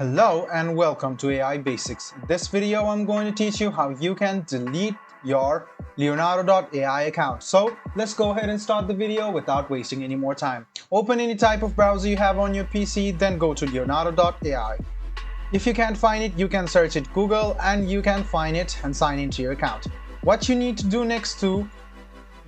Hello and welcome to AI Basics. In this video, I'm going to teach you how you can delete your Leonardo AI account. So let's go ahead and start the video without wasting any more time. Open any type of browser you have on your PC, then go to Leonardo AI. If you can't find it, you can search it Google and you can find it and sign into your account. What you need to do next to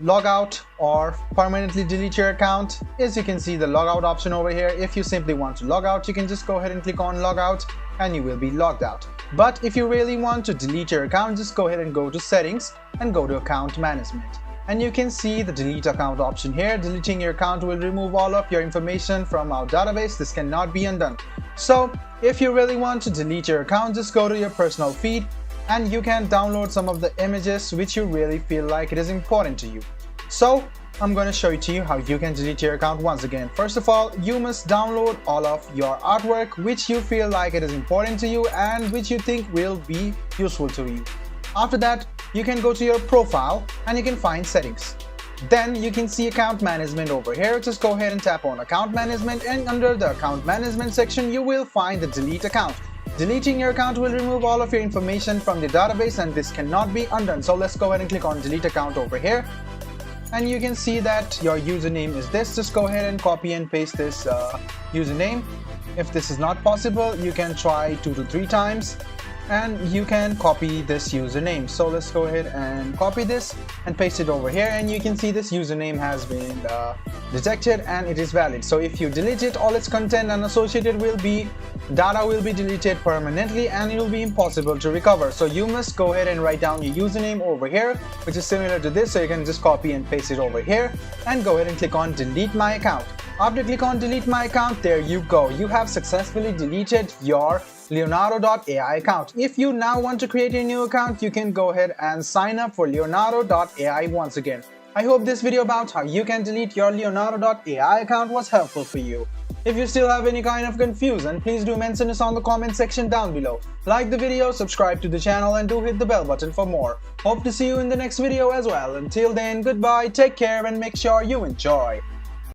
log out or permanently delete your account is you can see the logout option over here. If you simply want to log out, you can just go ahead and click on logout and you will be logged out. But if you really want to delete your account, just go ahead and go to settings and go to account management. And you can see the delete account option here. Deleting your account will remove all of your information from our database. This cannot be undone. So if you really want to delete your account, just go to your personal feed and you can download some of the images which you really feel like it is important to you. So I'm going to show it to you how you can delete your account once again. First of all, you must download all of your artwork which you feel like it is important to you and which you think will be useful to you. After that, you can go to your profile and you can find settings. Then you can see account management over here. Just go ahead and tap on account management, and under the account management section you will find the delete account. Deleting your account will remove all of your information from the database and this cannot be undone. So let's go ahead and click on delete account over here. And you can see that your username is this. Just go ahead and copy and paste this username. If this is not possible, you can try 2 to 3 times and you can copy this username. So let's go ahead and copy this and paste it over here, and you can see this username has been detected and it is valid. So if you delete it, all its content and associated data will be deleted permanently and it will be impossible to recover. So you must go ahead and write down your username over here, which is similar to this. So you can just copy and paste it over here and go ahead and click on delete my account. After click on delete my account, there you go. You have successfully deleted your Leonardo AI account. If you now want to create a new account, you can go ahead and sign up for Leonardo AI once again. I hope this video about how you can delete your Leonardo AI account was helpful for you. If you still have any kind of confusion, please do mention us on the comment section down below. Like the video, subscribe to the channel and do hit the bell button for more. Hope to see you in the next video as well. Until then, goodbye, take care and make sure you enjoy.